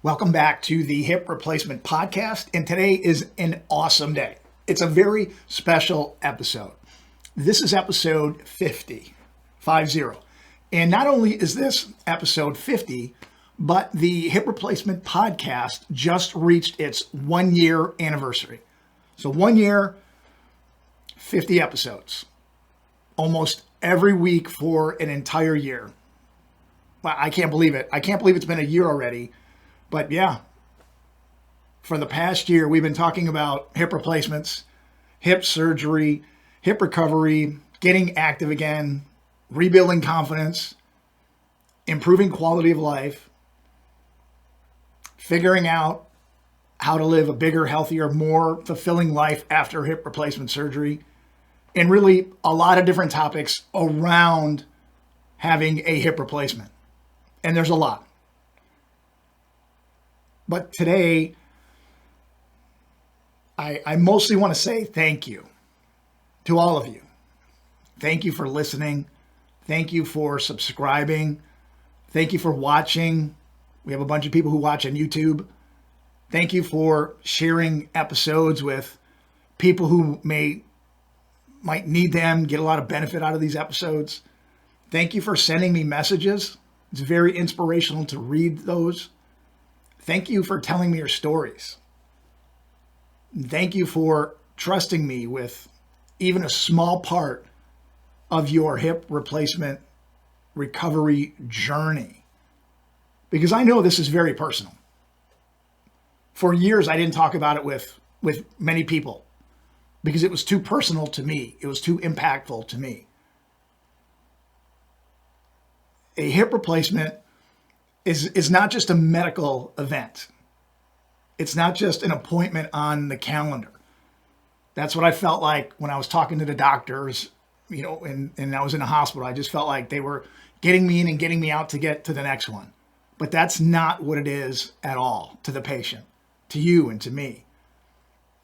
Welcome back to the Hip Replacement Podcast, and today is an awesome day. It's a very special episode. This is episode 50, 50. And not only is this episode 50, but the Hip Replacement Podcast just reached its 1 year anniversary. So 1 year, 50 episodes, almost every week for an entire year. Well, I can't believe it. I can't believe it's been a year already. But yeah, for the past year, we've been talking about hip replacements, hip surgery, hip recovery, getting active again, rebuilding confidence, improving quality of life, figuring out how to live a bigger, healthier, more fulfilling life after hip replacement surgery, and really a lot of different topics around having a hip replacement. And there's a lot. But today, I mostly want to say thank you to all of you. Thank you for listening. Thank you for subscribing. Thank you for watching. We have a bunch of people who watch on YouTube. Thank you for sharing episodes with people who might need them, get a lot of benefit out of these episodes. Thank you for sending me messages. It's very inspirational to read those. Thank you for telling me your stories. Thank you for trusting me with even a small part of your hip replacement recovery journey. Because I know this is very personal. For years, I didn't talk about it with many people because it was too personal to me. It was too impactful to me. A hip replacement is not just a medical event. It's not just an appointment on the calendar. That's what I felt like when I was talking to the doctors, and I was in a hospital. I just felt like they were getting me in and getting me out to get to the next one. But that's not what it is at all to the patient, to you and to me.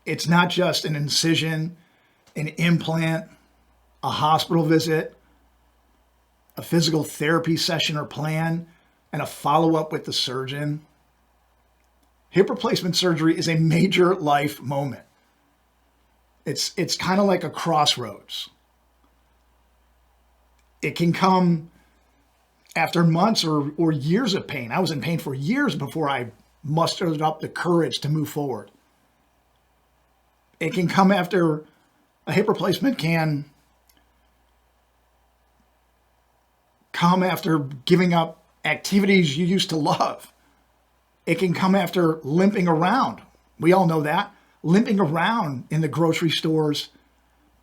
It's not just an incision, an implant, a hospital visit, a physical therapy session or plan, and a follow-up with the surgeon. Hip replacement surgery is a major life moment. It's kind of like a crossroads. It can come after months or years of pain. I was in pain for years before I mustered up the courage to move forward. It can come after a hip replacement can come after giving up activities you used to love. It can come after limping around. We all know that. Limping around in the grocery stores,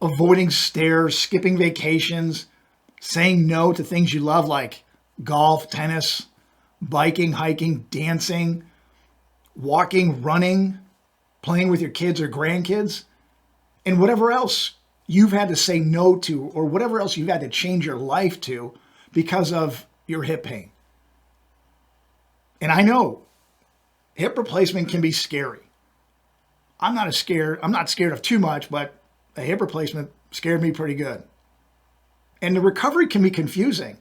avoiding stairs, skipping vacations, saying no to things you love like golf, tennis, biking, hiking, dancing, walking, running, playing with your kids or grandkids, and whatever else you've had to say no to or whatever else you've had to change your life to because of your hip pain. And I know hip replacement can be scary. I'm not scared of too much, but a hip replacement scared me pretty good. And the recovery can be confusing.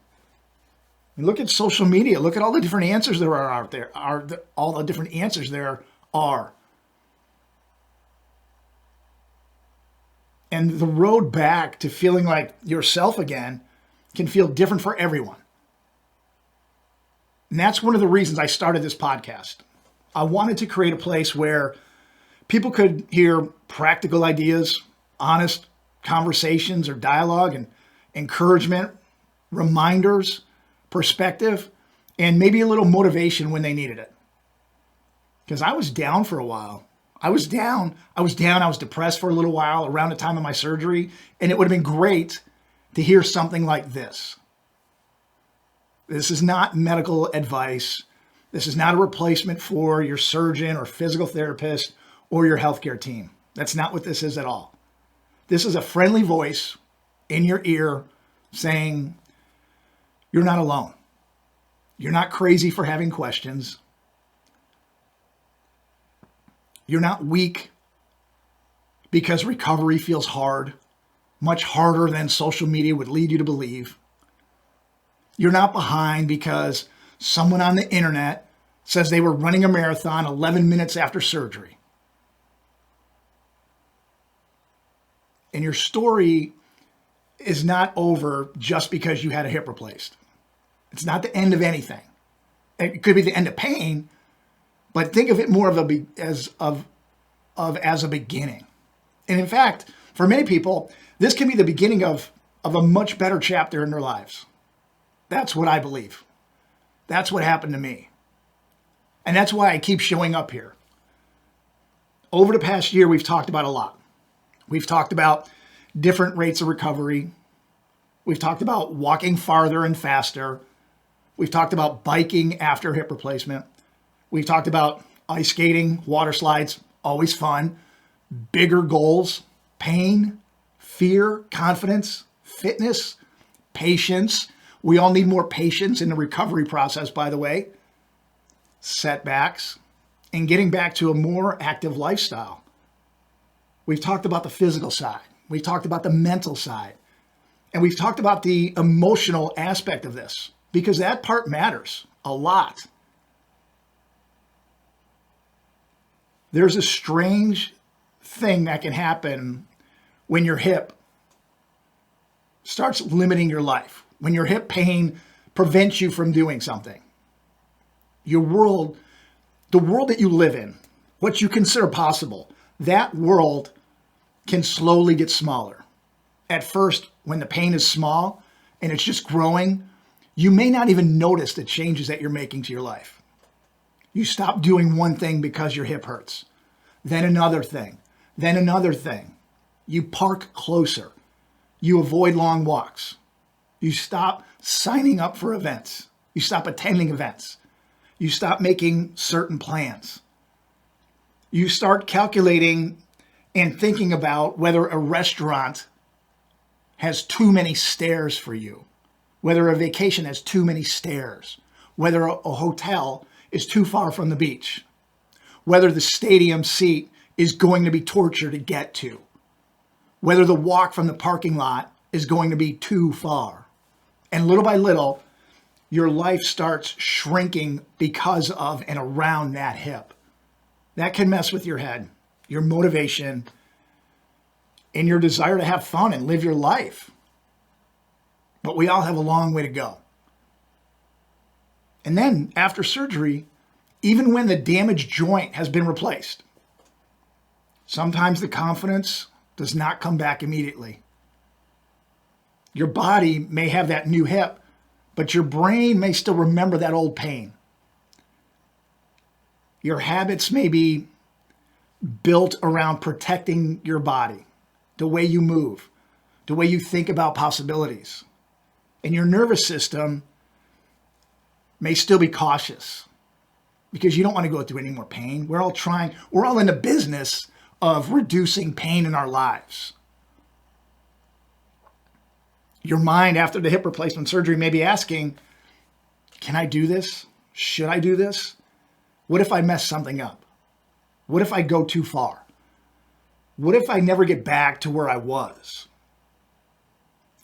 Look at social media. Look at all the different answers there are out there. All the different answers there are. And the road back to feeling like yourself again can feel different for everyone. And that's one of the reasons I started this podcast. I wanted to create a place where people could hear practical ideas, honest conversations or dialogue, and encouragement, reminders, perspective, and maybe a little motivation when they needed it. Because I was down for a while. I was depressed for a little while around the time of my surgery, and it would have been great to hear something like this. This is not medical advice. This is not a replacement for your surgeon or physical therapist or your healthcare team. That's not what this is at all. This is a friendly voice in your ear saying, you're not alone. You're not crazy for having questions. You're not weak because recovery feels hard, much harder than social media would lead you to believe. You're not behind because someone on the internet says they were running a marathon 11 minutes after surgery. And your story is not over just because you had a hip replaced. It's not the end of anything. It could be the end of pain, but think of it more as a beginning. And in fact, for many people, this can be the beginning of a much better chapter in their lives. That's what I believe. That's what happened to me. And that's why I keep showing up here. Over the past year, we've talked about a lot. We've talked about different rates of recovery. We've talked about walking farther and faster. We've talked about biking after hip replacement. We've talked about ice skating, water slides, always fun, bigger goals, pain, fear, confidence, fitness, patience. We all need more patience in the recovery process, by the way. Setbacks, and getting back to a more active lifestyle. We've talked about the physical side. We've talked about the mental side. And we've talked about the emotional aspect of this, because that part matters a lot. There's a strange thing that can happen when your hip starts limiting your life, when your hip pain prevents you from doing something. Your world, the world that you live in, what you consider possible, that world can slowly get smaller. At first, when the pain is small and it's just growing, you may not even notice the changes that you're making to your life. You stop doing one thing because your hip hurts, then another thing, then another thing. You park closer. You avoid long walks. You stop signing up for events. You stop attending events. You stop making certain plans. You start calculating and thinking about whether a restaurant has too many stairs for you, whether a vacation has too many stairs, whether a hotel is too far from the beach, whether the stadium seat is going to be torture to get to, whether the walk from the parking lot is going to be too far. And little by little, your life starts shrinking because of and around that hip. That can mess with your head, your motivation, and your desire to have fun and live your life. But we all have a long way to go. And then after surgery, even when the damaged joint has been replaced, sometimes the confidence does not come back immediately. Your body may have that new hip, but your brain may still remember that old pain. Your habits may be built around protecting your body, the way you move, the way you think about possibilities. And your nervous system may still be cautious because you don't want to go through any more pain. We're all in the business of reducing pain in our lives. Your mind after the hip replacement surgery may be asking, can I do this? Should I do this? What if I mess something up? What if I go too far? What if I never get back to where I was?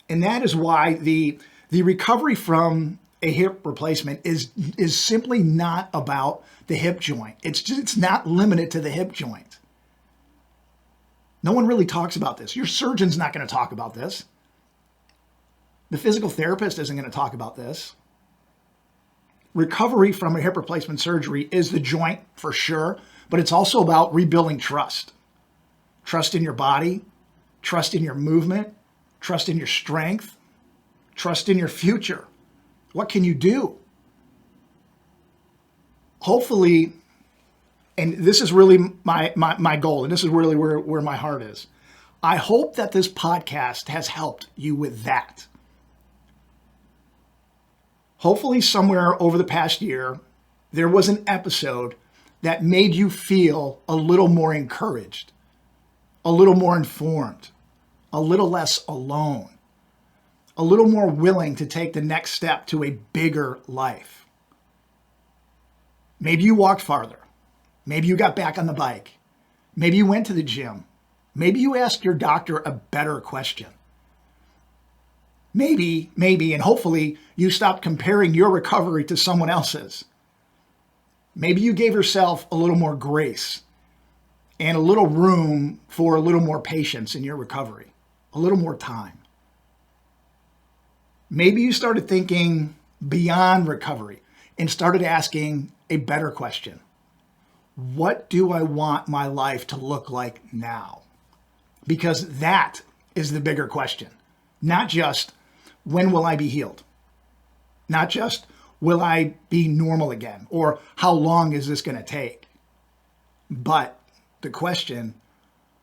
And that is why the recovery from a hip replacement is simply not about the hip joint. It's not limited to the hip joint. No one really talks about this. Your surgeon's not going to talk about this. The physical therapist isn't going to talk about this. Recovery from a hip replacement surgery is the joint for sure, but it's also about rebuilding trust. Trust in your body, trust in your movement, trust in your strength, trust in your future. What can you do? Hopefully, and this is really my goal, and this is really where my heart is. I hope that this podcast has helped you with that. Hopefully somewhere over the past year, there was an episode that made you feel a little more encouraged, a little more informed, a little less alone, a little more willing to take the next step to a bigger life. Maybe you walked farther. Maybe you got back on the bike. Maybe you went to the gym. Maybe you asked your doctor a better question. Maybe, and hopefully you stopped comparing your recovery to someone else's. Maybe you gave yourself a little more grace and a little room for a little more patience in your recovery, a little more time. Maybe you started thinking beyond recovery and started asking a better question. What do I want my life to look like now? Because that is the bigger question. Not just when will I be healed? Not just will I be normal again? Or how long is this going to take? But the question,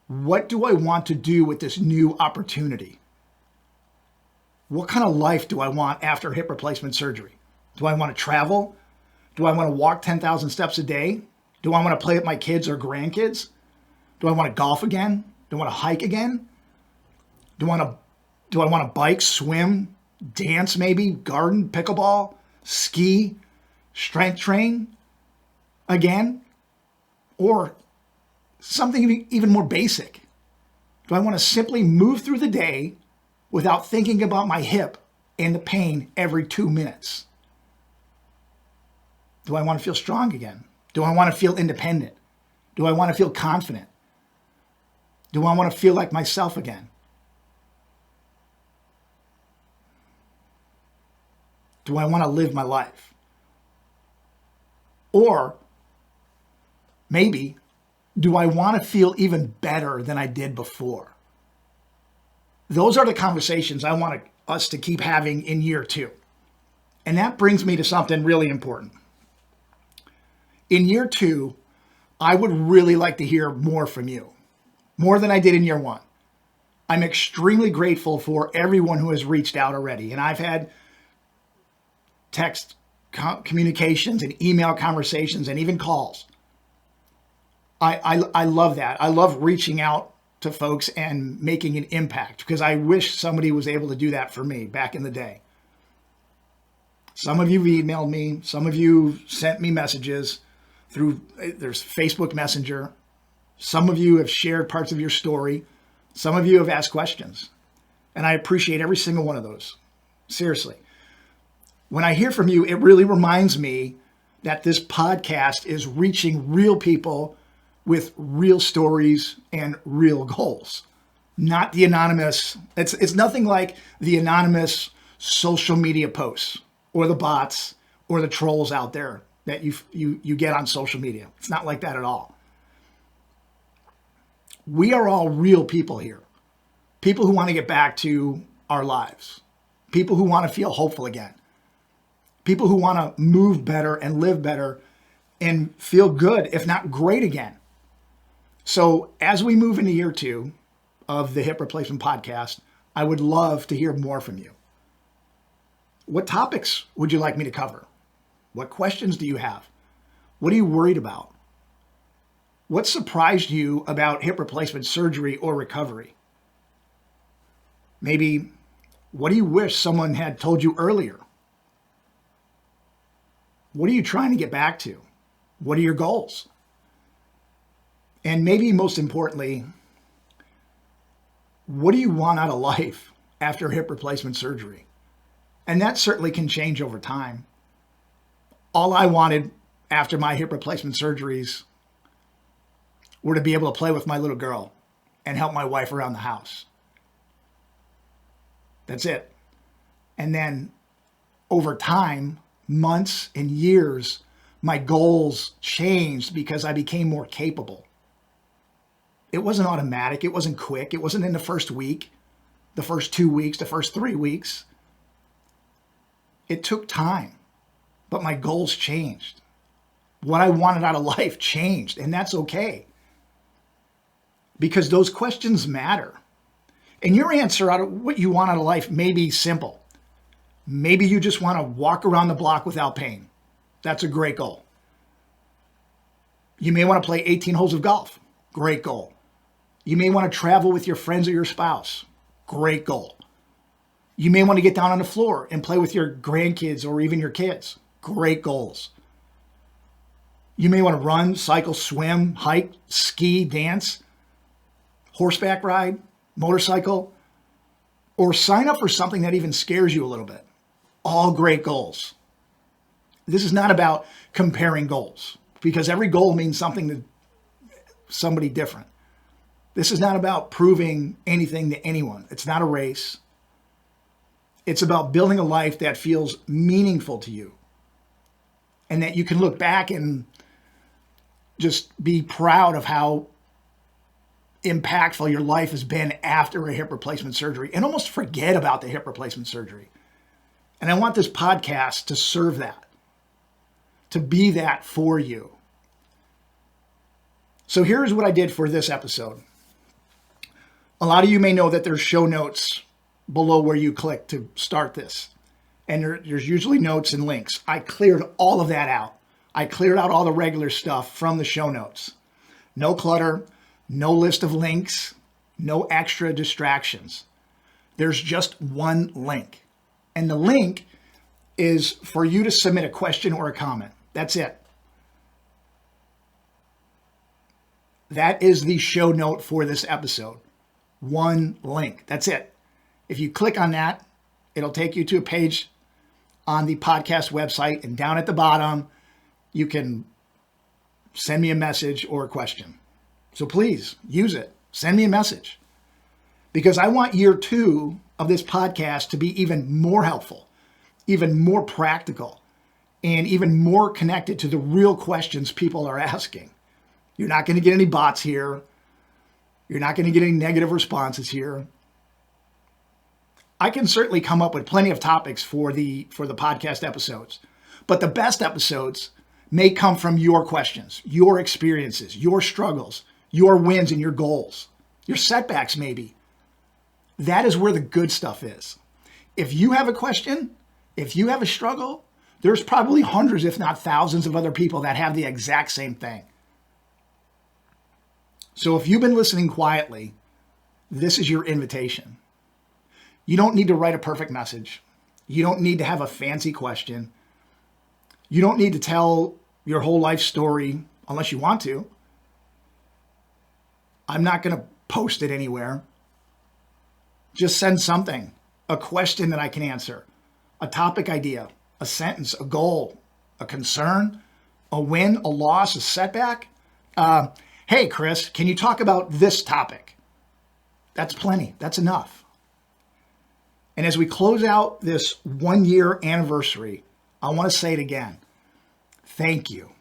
what do I want to do with this new opportunity? What kind of life do I want after hip replacement surgery? Do I want to travel? Do I want to walk 10,000 steps a day? Do I want to play with my kids or grandkids? Do I want to golf again? Do I want to hike again? Do I want to bike, swim, dance maybe, garden, pickleball, ski, strength train again? Or something even more basic? Do I want to simply move through the day without thinking about my hip and the pain every 2 minutes? Do I want to feel strong again? Do I want to feel independent? Do I want to feel confident? Do I want to feel like myself again? Do I want to live my life? Or maybe, do I want to feel even better than I did before? Those are the conversations I want us to keep having in year 2. And that brings me to something really important. In year 2, I would really like to hear more from you, more than I did in year 1. I'm extremely grateful for everyone who has reached out already. And I've had text communications and email conversations and even calls. I love that. I love reaching out to folks and making an impact because I wish somebody was able to do that for me back in the day. Some of you emailed me. Some of you sent me messages there's Facebook Messenger. Some of you have shared parts of your story. Some of you have asked questions. And I appreciate every single one of those. Seriously. When I hear from you, it really reminds me that this podcast is reaching real people with real stories and real goals. Not the anonymous, it's nothing like the anonymous social media posts or the bots or the trolls out there that you get on social media. It's not like that at all. We are all real people here. People who want to get back to our lives. People who want to feel hopeful again. People who want to move better and live better and feel good, if not great again. So as we move into year 2 of the Hip Replacement Podcast, I would love to hear more from you. What topics would you like me to cover? What questions do you have? What are you worried about? What surprised you about hip replacement surgery or recovery? Maybe, what do you wish someone had told you earlier? What are you trying to get back to? What are your goals? And maybe most importantly, what do you want out of life after hip replacement surgery? And that certainly can change over time. All I wanted after my hip replacement surgeries were to be able to play with my little girl and help my wife around the house. That's it. And then over time, months and years, my goals changed because I became more capable. It wasn't automatic. It wasn't quick. It wasn't in the first week, the first 2 weeks, the first 3 weeks. It took time, but my goals changed. What I wanted out of life changed, and that's okay. Because those questions matter. And your answer out of what you want out of life may be simple. Maybe you just want to walk around the block without pain. That's a great goal. You may want to play 18 holes of golf. Great goal. You may want to travel with your friends or your spouse. Great goal. You may want to get down on the floor and play with your grandkids or even your kids. Great goals. You may want to run, cycle, swim, hike, ski, dance, horseback ride, motorcycle, or sign up for something that even scares you a little bit. All great goals. This is not about comparing goals, because every goal means something to somebody different. This is not about proving anything to anyone. It's not a race. It's about building a life that feels meaningful to you and that you can look back and just be proud of how impactful your life has been after a hip replacement surgery and almost forget about the hip replacement surgery. And I want this podcast to serve that, to be that for you. So here's what I did for this episode. A lot of you may know that there's show notes below where you click to start this. And there's usually notes and links. I cleared all of that out. I cleared out all the regular stuff from the show notes. No clutter, no list of links, no extra distractions. There's just one link. And the link is for you to submit a question or a comment. That's it. That is the show note for this episode. One link. That's it. If you click on that, it'll take you to a page on the podcast website, and down at the bottom, you can send me a message or a question. So please use it. Send me a message, because I want year 2 of this podcast to be even more helpful, even more practical, and even more connected to the real questions people are asking. You're not going to get any bots here. You're not going to get any negative responses here. I can certainly come up with plenty of topics for the podcast episodes, but the best episodes may come from your questions, your experiences, your struggles, your wins and your goals, your setbacks maybe. That is where the good stuff is. If you have a question, if you have a struggle, there's probably hundreds, if not thousands of other people that have the exact same thing. So if you've been listening quietly, this is your invitation. You don't need to write a perfect message. You don't need to have a fancy question. You don't need to tell your whole life story unless you want to. I'm not going to post it anywhere. Just send something, a question that I can answer, a topic idea, a sentence, a goal, a concern, a win, a loss, a setback. Hey, Chris, can you talk about this topic? That's plenty. That's enough. And as we close out this 1-year anniversary, I want to say it again. Thank you.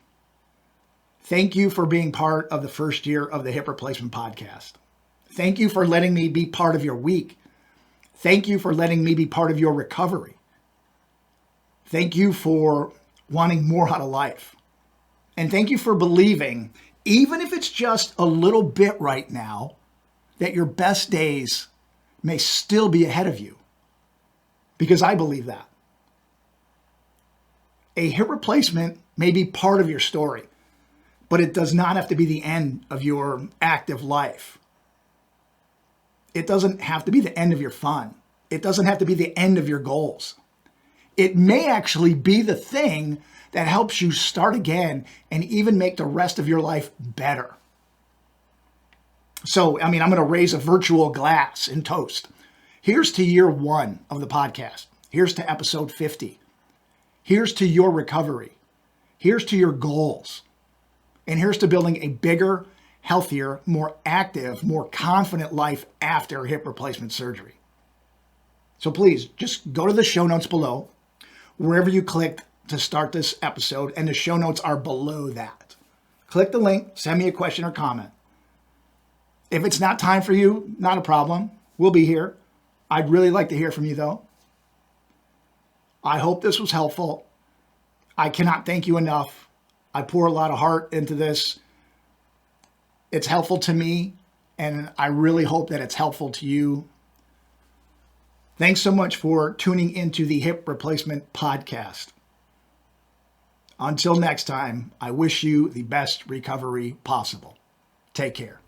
Thank you for being part of the first year of the Hip Replacement Podcast. Thank you for letting me be part of your week. Thank you for letting me be part of your recovery. Thank you for wanting more out of life. And thank you for believing, even if it's just a little bit right now, that your best days may still be ahead of you. Because I believe that. A hip replacement may be part of your story, but it does not have to be the end of your active life. It doesn't have to be the end of your fun. It doesn't have to be the end of your goals. It may actually be the thing that helps you start again and even make the rest of your life better. So, I'm going to raise a virtual glass and toast. Here's to year 1 of the podcast. Here's to episode 50. Here's to your recovery. Here's to your goals. And here's to building a bigger, healthier, more active, more confident life after hip replacement surgery. So please just go to the show notes below, wherever you clicked to start this episode, and the show notes are below that. Click the link, send me a question or comment. If it's not time for you, not a problem. We'll be here. I'd really like to hear from you though. I hope this was helpful. I cannot thank you enough. I pour a lot of heart into this. It's helpful to me, and I really hope that it's helpful to you. Thanks so much for tuning into the Hip Replacement Podcast. Until next time, I wish you the best recovery possible. Take care.